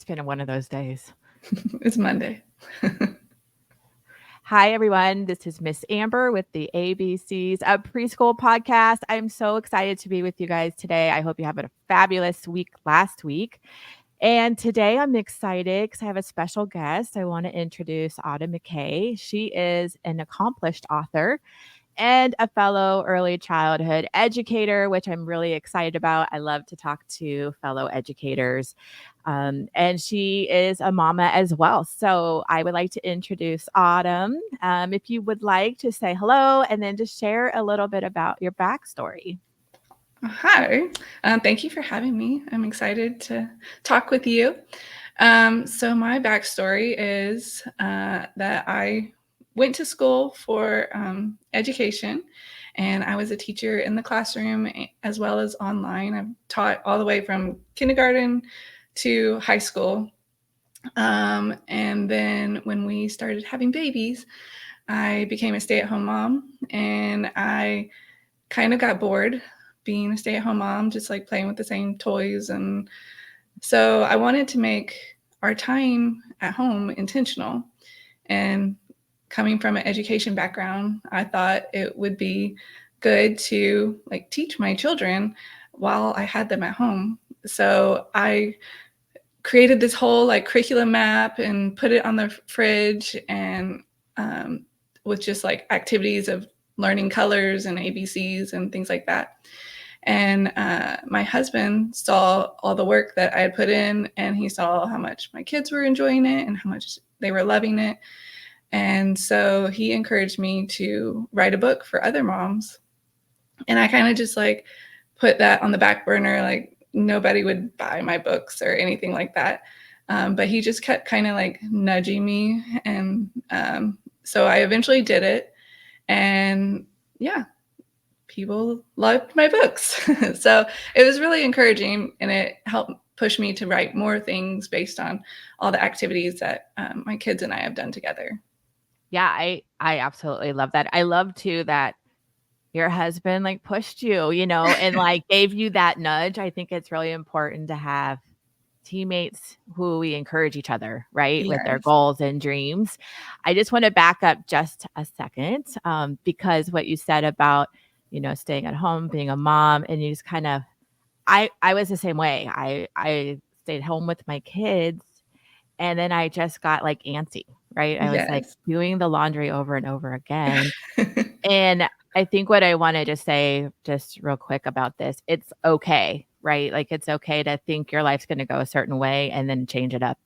It's been one of those days. It's Monday. Hi, everyone. This is Miss Amber with the ABCs of Preschool podcast. I'm so excited to be with you guys today. I hope you have a fabulous week last week. And today I'm excited because I have a special guest. I want to introduce Autumn McKay. She is an accomplished author and a fellow early childhood educator, which I'm really excited about. I love to talk to fellow educators. And she is a mama as well. So I would like to introduce Autumn. If you would like to say hello and then just share a little bit about your backstory. Hi. Thank you for having me. I'm excited to talk with you. So my backstory is that I went to school for education, and I was a teacher in the classroom as well as online. I've taught all the way from kindergarten to high school. And then when we started having babies, I became a stay-at-home mom, and I kind of got bored being a stay-at-home mom, just like playing with the same toys. And so I wanted to make our time at home intentional. And coming from an education background, I thought it would be good to like teach my children while I had them at home. So I created this whole like curriculum map and put it on the fridge, and with just like activities of learning colors and ABCs and things like that. And my husband saw all the work that I had put in, and he saw how much my kids were enjoying it and how much they were loving it. And so he encouraged me to write a book for other moms. And I kind of just like put that on the back burner, like nobody would buy my books or anything like that. But he just kept kind of like nudging me. And so I eventually did it. And yeah, people loved my books. So it was really encouraging, and it helped push me to write more things based on all the activities that my kids and I have done together. Yeah, I absolutely love that. I love too that your husband like pushed you, and like gave you that nudge. I think it's really important to have teammates who we encourage each other, right, with their Yes. goals and dreams. I just want to back up just a second because what you said about, staying at home, being a mom, and you just kind of, I was the same way. I stayed home with my kids, and then I just got like antsy, right? I was like Yes. doing the laundry over and over again. And I think what I wanted to say just real quick about this, it's okay, right? Like it's okay to think your life's going to go a certain way and then change it up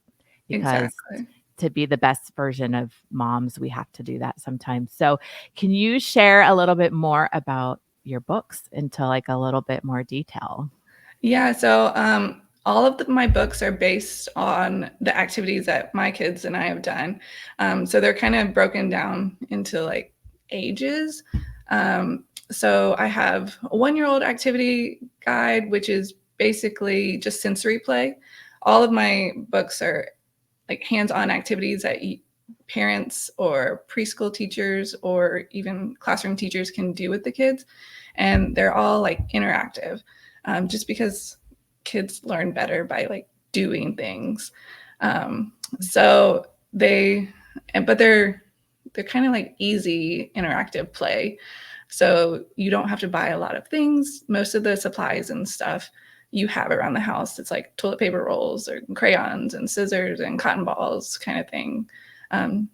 because Exactly. to be the best version of moms, we have to do that sometimes. So, can you share a little bit more about your books into like a little bit more detail? Yeah. So all of my books are based on the activities that my kids and I have done. So they're kind of broken down into like ages. So I have a 1-year-old activity guide, which is basically just sensory play. All of my books are like hands-on activities that parents or preschool teachers or even classroom teachers can do with the kids. And they're all like interactive, just because kids learn better by like doing things. So but they're kind of like easy interactive play. So you don't have to buy a lot of things. Most of the supplies and stuff you have around the house. It's like toilet paper rolls or crayons and scissors and cotton balls kind of thing. Um,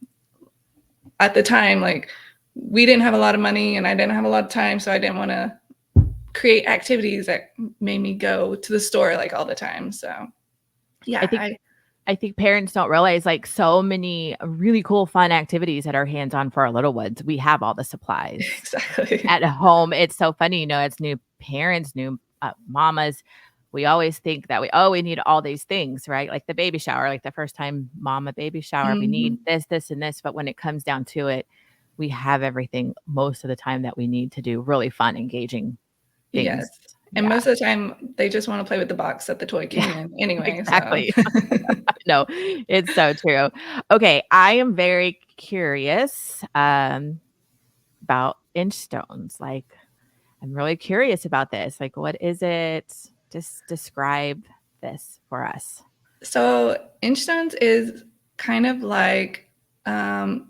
at the time, like we didn't have a lot of money and I didn't have a lot of time, so I didn't want to create activities that made me go to the store like all the time. So I yeah, think I think parents don't realize like so many really cool fun activities that are hands-on for our little ones. We have all the supplies exactly. at home. It's so funny, as new parents, new mamas, we always think that we need all these things, right? Like the baby shower, like the first time mama baby shower, we need Mm-hmm. this, and this. But when it comes down to it, we have everything most of the time that we need to do really fun, engaging Yes. things. And Yeah. most of the time, they just want to play with the box that the toy Yeah, came in anyway. So exactly. No, it's so true. Okay, I am very curious about inch stones. Like, I'm really curious about this. Like, what is it? Just describe this for us. So Inchstones is kind of like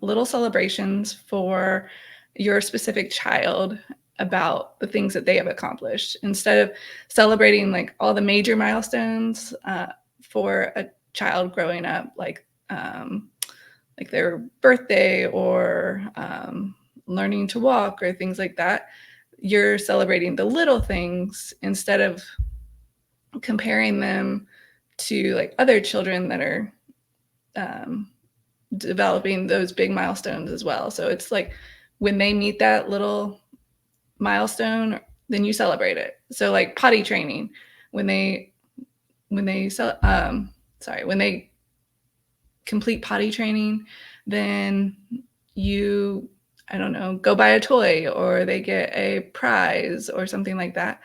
little celebrations for your specific child about the things that they have accomplished. Instead of celebrating like all the major milestones for a child growing up, like their birthday or learning to walk or things like that, you're celebrating the little things instead of comparing them to like other children that are um, developing those big milestones as well. So it's like when they meet that little milestone, then you celebrate it. So like potty training, when they when they when they complete potty training, then you, I don't know, go buy a toy or they get a prize or something like that.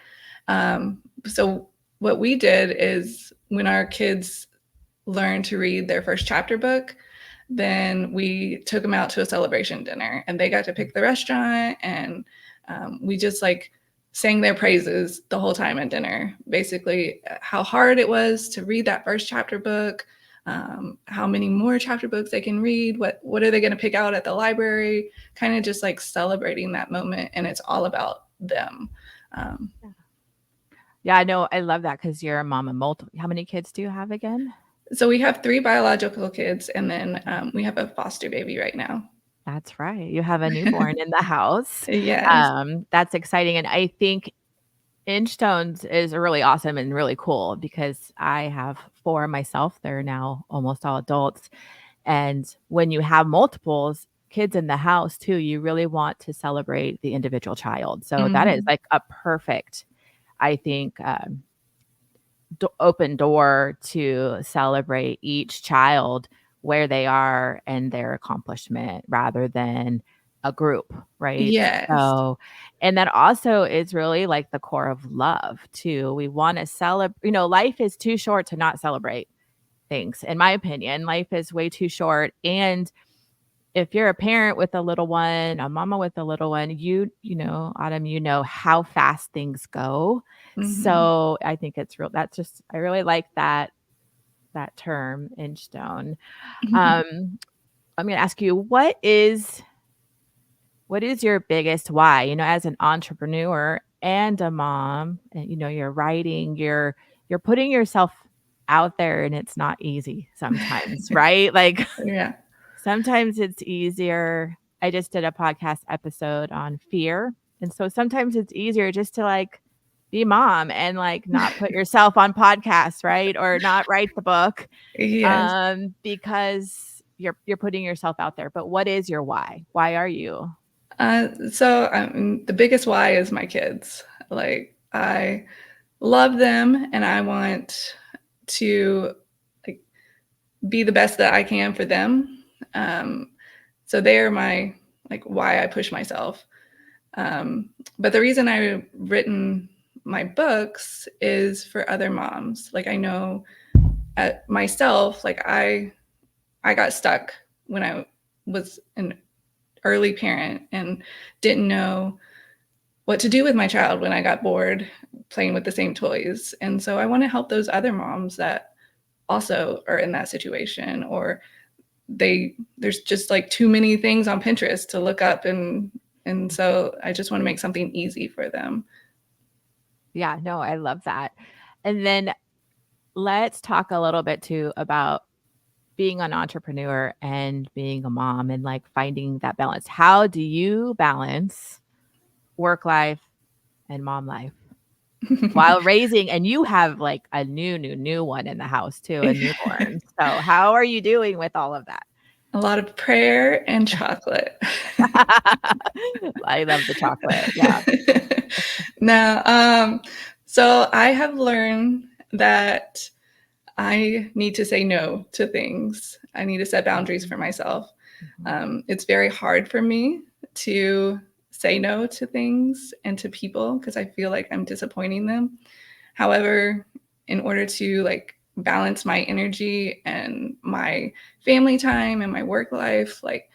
So what we did is when our kids learned to read their first chapter book, then we took them out to a celebration dinner and they got to pick the restaurant, and we just like sang their praises the whole time at dinner. Basically, how hard it was to read that first chapter book, how many more chapter books they can read, what are they going to pick out at the library, kind of just like celebrating that moment, and it's all about them. Um, Yeah, I know. I love that because you're a mom of multiple. How many kids do you have again? so we have 3 biological kids, and then we have a foster baby right now. That's right. You have a newborn in the house. Yes. That's exciting. And I think Inchstones is really awesome and really cool because I have 4 myself. They're now almost all adults. And when you have multiples kids in the house too, you really want to celebrate the individual child. So that is Mhm. like a perfect, I think, open door to celebrate each child where they are and their accomplishment rather than a group, right? Yes. So, and that also is really like the core of love too. We want to celebrate, life is too short to not celebrate things. In my opinion, life is way too short. And if you're a parent with a little one, a mama with a little one, Autumn, how fast things go. Mhm. So I think it's real. That's just, I really like that term, inchstone. Um, I'm going to ask you, what is your biggest why? As an entrepreneur and a mom, and you're writing, you're putting yourself out there, and it's not easy sometimes, right? Like Yeah. sometimes it's easier. I just did a podcast episode on fear. And so sometimes it's easier just to like be mom and like not put yourself on podcasts, right? Or not write the book Yes. because you're putting yourself out there. But what is your why? Why are you? The biggest why is my kids. Like, I love them and I want to like be the best that I can for them. Um, so they are my like why I push myself. But the reason I've written my books is for other moms. Like I know at myself, like I got stuck when I was an early parent and didn't know what to do with my child when I got bored playing with the same toys. And so I want to help those other moms that also are in that situation, or there's just like too many things on Pinterest to look up, and so I just want to make something easy for them. Yeah, no, I love that. And then let's talk a little bit too about being an entrepreneur and being a mom and like finding that balance. How do you balance work life and mom life while raising, and you have like a new one in the house too, a newborn. So how are you doing with all of that? A lot of prayer and chocolate. I love the chocolate. Yeah. Now, so I have learned that I need to say no to things. I need to set boundaries for myself. Mhm. It's very hard for me to say no to things and to people because I feel like I'm disappointing them. However, in order to like balance my energy and my family time and my work life, like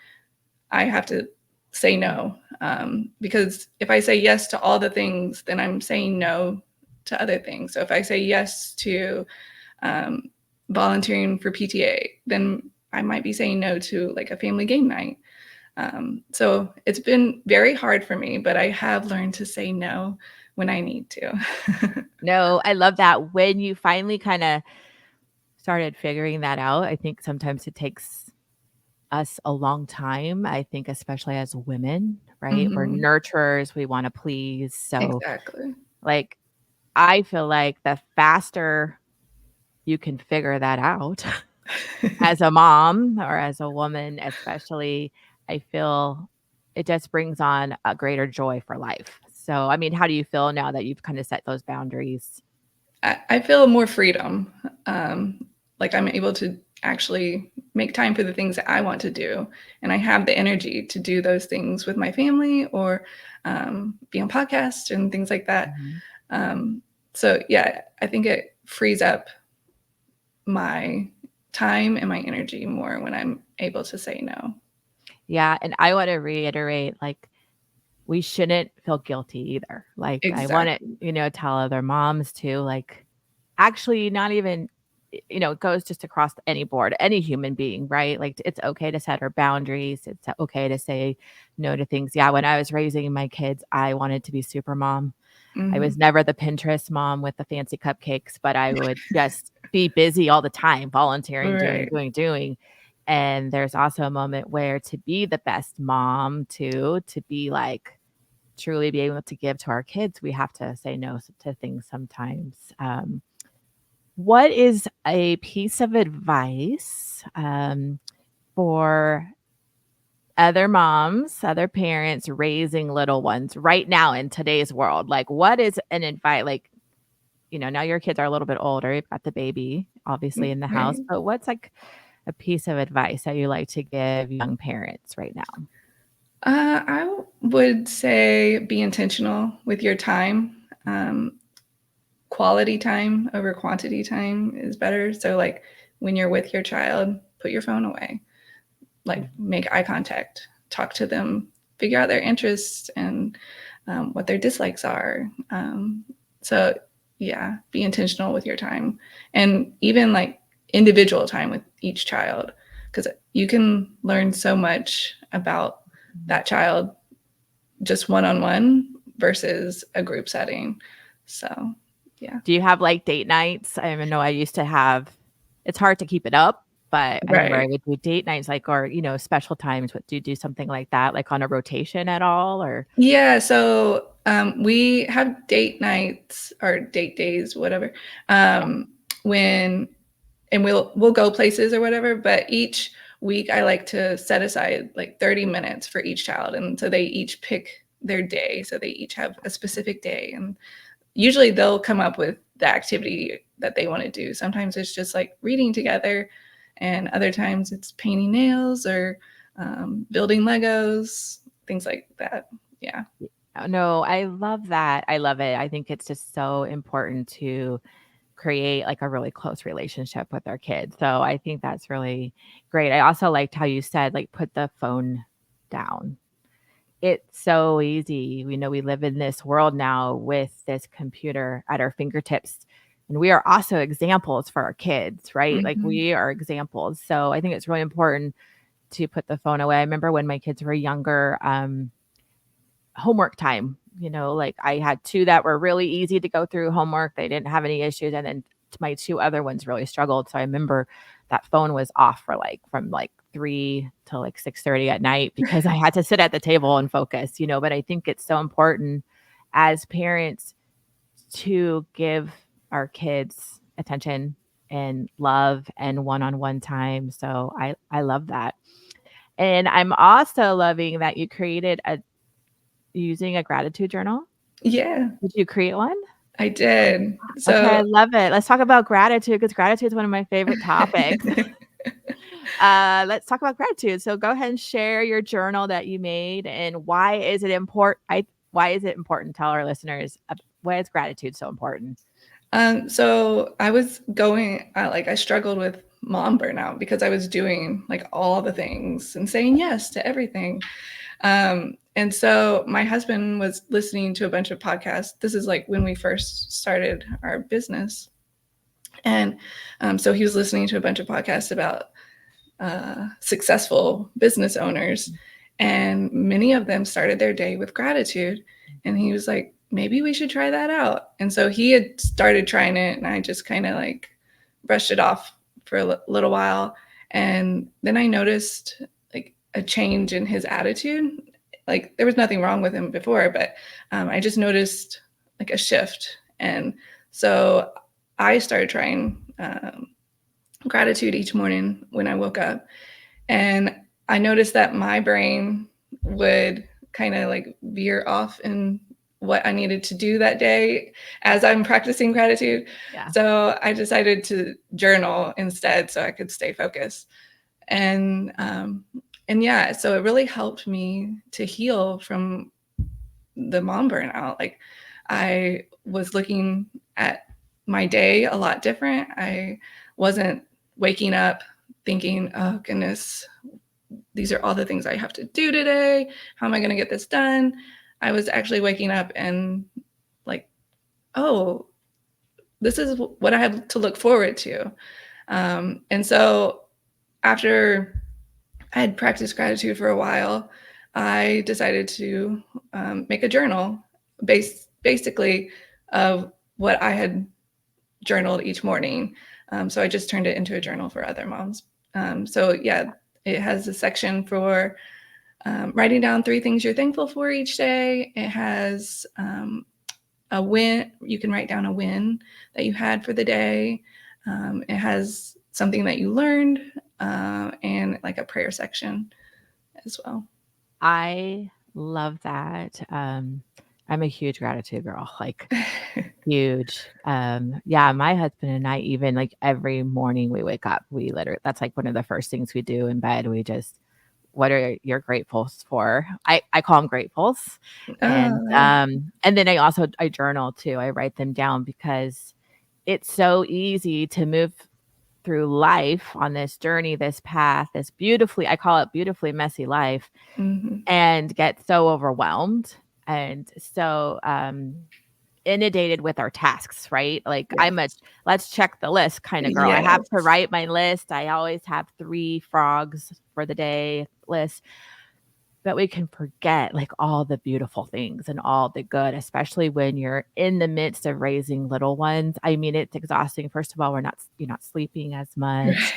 I have to say no, because if I say yes to all the things, then I'm saying no to other things. So if I say yes to um, volunteering for PTA, then I might be saying no to like a family game night. So it's been very hard for me, but I have learned to say no when I need to. No, I love that. When you finally kind of started figuring that out, I think sometimes it takes us a long time. I think especially as women, right? We're Mhm. nurturers, we want to please. So Exactly. like I feel like the faster you can figure that out as a mom or as a woman, especially, I feel it just brings on a greater joy for life. So, I mean, how do you feel now that you've kind of set those boundaries? I feel more freedom. Like I'm able to actually make time for the things that I want to do. And I have the energy to do those things with my family or be on podcasts and things like that. Mhm. Um, so, yeah, I think it frees up my time and my energy more when I'm able to say no. Yeah, and I want to reiterate, like, we shouldn't feel guilty either. Like, I wanna, Exactly. tell other moms too, like, actually not even it goes just across any board, any human being, right? Like, it's okay to set our boundaries. It's okay to say no to things. Yeah, when I was raising my kids, I wanted to be super mom. I was Hmm. never the Pinterest mom with the fancy cupcakes, but I would just be busy all the time, volunteering, doing, Right. doing, doing. And there's also a moment where to be the best mom too, to be like truly be able to give to our kids, we have to say no to things sometimes. What is a piece of advice for other moms, other parents raising little ones right now in today's world? Like, what is an advice? Like, now your kids are a little bit older. You've got the baby obviously in the house, Right. but what's like a piece of advice that you like to give young parents right now? I would say be intentional with your time. Quality time over quantity time is better. So, like, when you're with your child, put your phone away, like, Mhm. make eye contact, talk to them, figure out their interests and what their dislikes are. So, yeah, be intentional with your time and even like individual time with each child because you can learn so much about that child just one on one versus a group setting. So, yeah. Do you have, like, date nights? I know I used to have it's hard to keep it up, but I remember I Right. would do date nights, like, or, special times. What do you do something like that, like, on a rotation at all, or Yeah. So we have date nights or date days, whatever. When and we'll go places or whatever. But each week, I like to set aside like 30 minutes for each child, and so they each pick their day. So they each have a specific day, and usually they'll come up with the activity that they want to do. Sometimes it's just like reading together, and other times it's painting nails or building Legos, things like that. Yeah. Oh, no, I love that. I love it. I think it's just so important to create, like, a really close relationship with our kids. So I think that's really great. I also liked how you said, like, put the phone down. It's so easy. We know we live in this world now with this computer at our fingertips, and we are also examples for our kids, right? Like, Hmm. we are examples. So I think it's really important to put the phone away. I remember when my kids were younger, homework time, like, I had 2 that were really easy to go through homework. They didn't have any issues, and then my 2 other ones really struggled. So I remember that phone was off for, like, from, like, 3 till, like, 6:30 at night because I had to sit at the table and focus, but I think it's so important as parents to give our kids attention and love and one-on-one time. So I love that. And I'm also loving that you created a using a gratitude journal. Yeah, Did you create one? I did. Okay, I So love it. Let's talk about gratitude because gratitude is one of my favorite topics. Let's talk about gratitude. So go ahead and share your journal that you made and why is it important? Why is it important? Tell our listeners why is gratitude so important? so I was going, like, I struggled with mom burnout because I was doing like all the things and saying yes to everything. And so my husband was listening to a bunch of podcasts. This is like when we first started our business. And so he was listening to a bunch of podcasts about successful business owners, and many of them started their day with gratitude. And he was like, maybe we should try that out. And so he had started trying it, and I just kind of like brushed it off for a little while. And then I noticed like a change in his attitude. Like there was nothing wrong with him before, but I just noticed like a shift. And so I started trying gratitude each morning when I woke up. And I noticed that my brain would kind of like veer off in what I needed to do that day as I'm practicing gratitude. Yeah. So I decided to journal instead so I could stay focused. And yeah, so it really helped me to heal from the mom burnout. Like I was looking at my day a lot different. I wasn't waking up thinking, oh goodness, these are all the things I have to do today. How am I going to get this done? I was actually waking up and like, oh, this is what I have to look forward to. And so after I had practiced gratitude for a while, I decided to make a journal basically of what I had journaled each morning. So I just turned it into a journal for other moms. So yeah, it has a section for writing down 3 things you're thankful for each day. It has a win. You can write down a win that you had for the day. It has something that you learned and like a prayer section as well. I love that. I'm a huge gratitude girl, like huge. Yeah, my husband and I even like every morning we wake up, we literally that's like one of the first things we do in bed. We just what are your gratefuls for? I call them gratefuls. And then I journal too. I write them down because it's so easy to move through life on this journey, this path, this beautifully, I call it beautifully messy life, and get so overwhelmed and so inundated with our tasks, right? Like Yes. I'm a let's check the list kind of girl. I have to Yes. write my list. I always have 3 frogs for the day list. But we can forget like all the beautiful things and all the good, especially when you're in the midst of raising little ones. I mean, it's exhausting. First of all, you're not sleeping as much.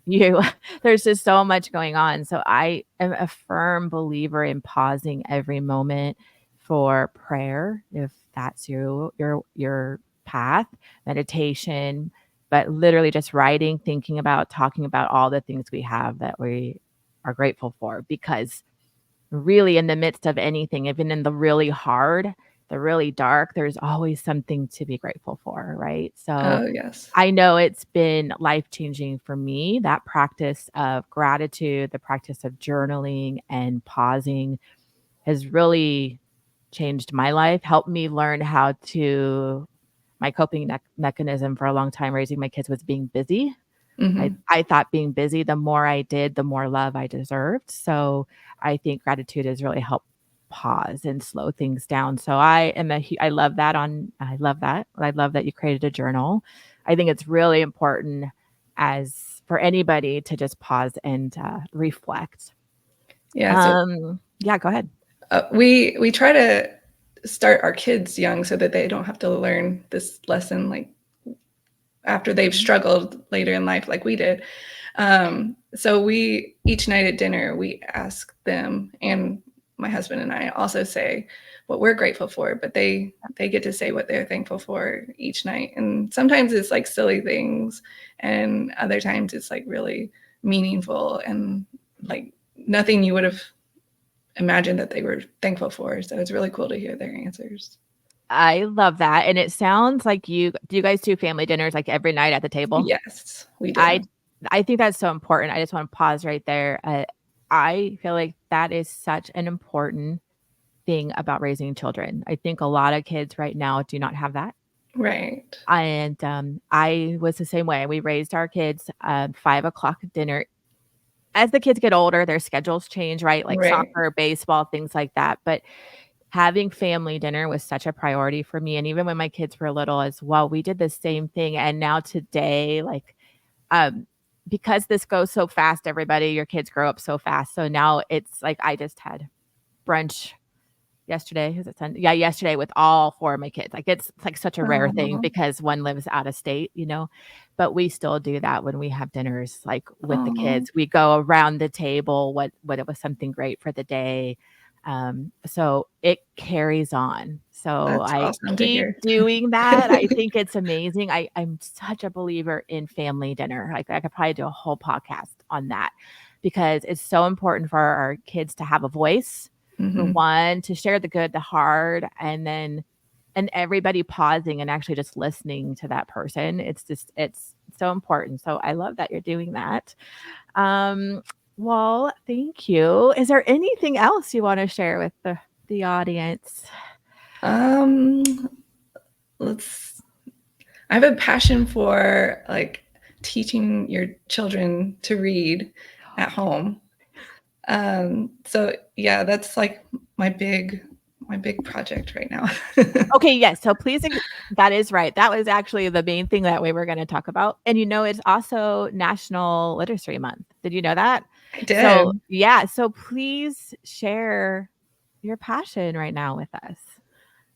You there's just so much going on. So I am a firm believer in pausing every moment for prayer, if that's your path, meditation, but literally just writing, thinking about, talking about all the things we have that we are grateful for because really in the midst of anything, even in the really hard, the really dark, there's always something to be grateful for, right? So Oh, yes. I know it's been life-changing for me, that practice of gratitude, the practice of journaling and pausing has really changed my life, helped me learn how to my coping mechanism for a long time raising my kids was being busy. I thought being busy, the more I did, the more love I deserved. So I think gratitude has really helped pause and slow things down. So I love that I love that. I love that you created a journal. I think it's really important as for anybody to just pause and reflect. Yeah. So Yeah, go ahead. we try to start our kids young so that they don't have to learn this lesson like after they've struggled later in life like we did. So we each night at dinner we ask them, and my husband and I also say what we're grateful for, but they get to say what they're thankful for each night. And sometimes it's like silly things, and other times it's like really meaningful and like nothing you would have imagined that they were thankful for. So it's really cool to hear their answers. I love that. And it sounds like you guys do family dinners like every night at the table? Yes, we I do. I think that's so important. I just want to pause right there. I feel like that is such an important thing about raising children. I think a lot of kids right now do not have that. Right. And I was the same way. We raised our kids 5 o'clock dinner. As the kids get older, their schedules change, right? Like Right. soccer, baseball, things like that. But having family dinner was such a priority for me. And even when my kids were little as well, we did the same thing. And now today, like, um, because this goes so fast, everybody, your kids grow up so fast. So now it's like I just had brunch yesterday. Is it Sunday? Yeah, yesterday with all 4 of my kids. Like it's like such a rare thing Oh, because one lives out of state, but we still do that when we have dinners, like with the oh, kids. We go around the table, what it was something great for the day. So it carries on. So that's I awesome to keep hear. doing that. I think it's amazing. I'm such a believer in family dinner. Like I could probably do a whole podcast on that because it's so important for our kids to have a voice, for Mhm. one, to share the good, the hard, and everybody pausing and actually just listening to that person. It's so important. So I love that you're doing that. Um, well, thank you. Is there anything else you want to share with the audience? Um, let's I have a passion for like teaching your children to read at home. So yeah, that's like my big my big project right now. Okay, yes. So please, that is right. That was actually the main thing that we were going to talk about. And it's also National Literacy Month. Did you know that? I So did. yeah. So please share your passion right now with us.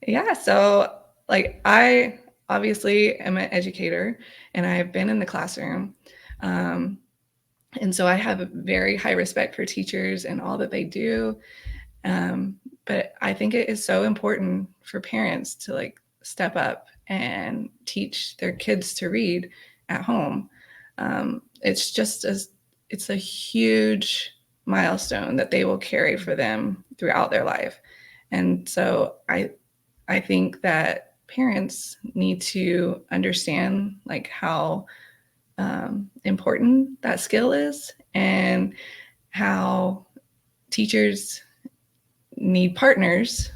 Yeah, so like I obviously am an educator and I've been in the classroom. Um, and so I have a very high respect for teachers and all that they do. But I think it is so important for parents to like step up and teach their kids to read at home. It's just as it's a huge milestone that they will carry for them throughout their life. And so I think that parents need to understand like how important that skill is and how teachers need partners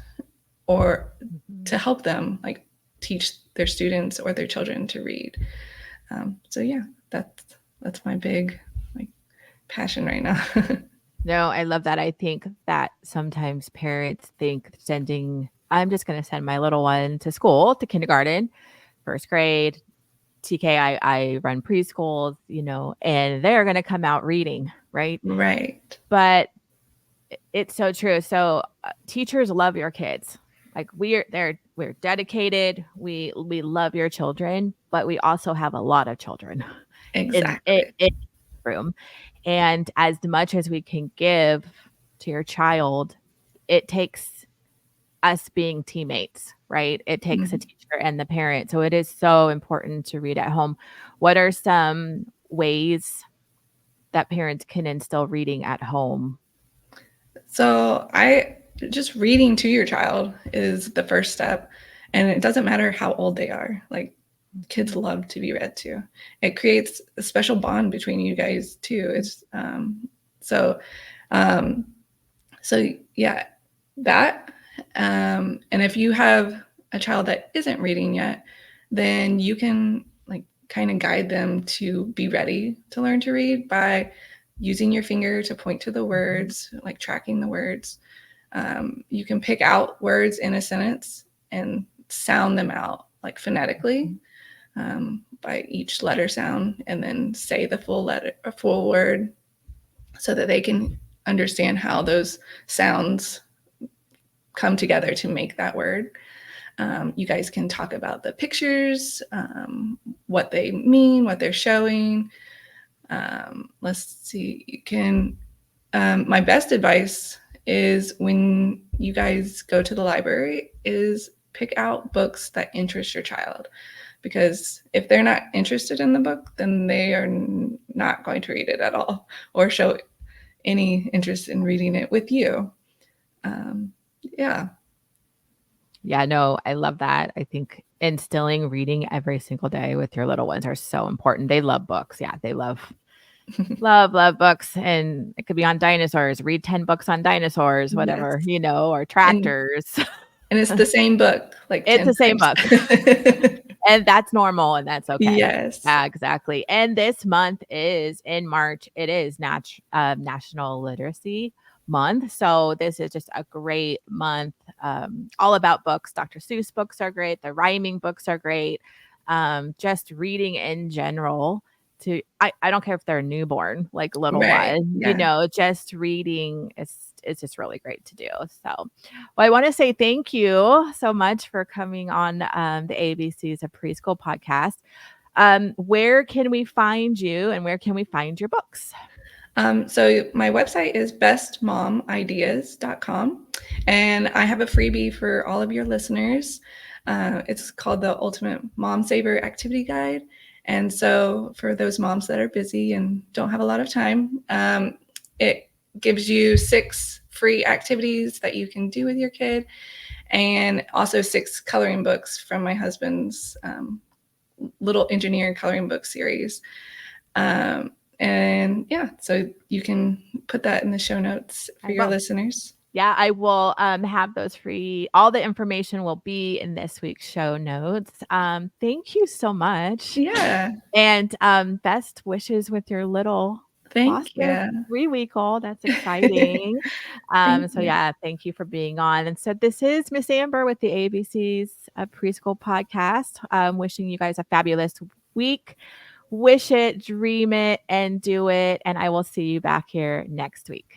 or Mhm. to help them like teach their students or their children to read. So yeah, that's my big like passion right now. No, I love that. I think that sometimes parents think I'm just going to send my little one to school, to kindergarten, first grade, TK. I run preschools, and they're going to come out reading, right? Right. But it's so true. So teachers love your kids. Like we're dedicated. We love your children, but we also have a lot of children Exactly. in the room. And as much as we can give to your child, it takes us being teammates, right? It takes a Mhm. teacher and the parent. So it is so important to read at home. What are some ways that parents can instill reading at home? So I just reading to your child is the first step. And it doesn't matter how old they are. Like kids Mhm. love to be read to. It creates a special bond between you guys too. It's so um so yeah, that and if you have a child that isn't reading yet, then you can like kind of guide them to be ready to learn to read by using your finger to point to the Mhm. words, like tracking the words. You can pick out words in a sentence and sound them out like phonetically Mhm. by each letter sound, and then say the full word, so that they can understand how those sounds come together to make that word. You guys can talk about the pictures, what they mean, what they're showing. Let's see, you can my best advice is when you guys go to the library is pick out books that interest your child, because if they're not interested in the book, then they are not going to read it at all or show any interest in reading it with you. Yeah. Yeah, no, I love that. I think instilling reading every single day with your little ones are so important. They love books. Yeah, they love books, and it could be on dinosaurs. Read 10 books on dinosaurs, Yes. whatever, or And tractors. it's the same book like It's 10 the same times. book, and that's normal, and that's okay. Yes. Yeah, exactly. And this month is in March. It is National Literacy month. So this is just a great month, all about books. Dr. Seuss books are great. The rhyming books are great. Just reading in general. I don't care if they're newborn, like little Right. one, Yeah. just reading is just really great to do. So, well, I want to say thank you so much for coming on the ABCs of Preschool podcast. Where can we find you and where can we find your books? So my website is bestmomideas.com, and I have a freebie for all of your listeners. It's called the Ultimate Mom Saver Activity Guide. And so for those moms that are busy and don't have a lot of time, it gives you 6 free activities that you can do with your kid, and also 6 coloring books from my husband's little engineer coloring book series. And yeah, so you can put that in the show notes for your listeners. Yeah, I will have those free. All the information will be in this week's show notes. Thank you so much. Yeah. And best wishes with your little Thank foster you. 3-week-old. That's exciting. Thank So you. yeah, thank you for being on. And so this is Miss Amber with the ABC's Preschool Podcast. Wishing you guys a fabulous week. Wish it, dream it, and do it. And I will see you back here next week.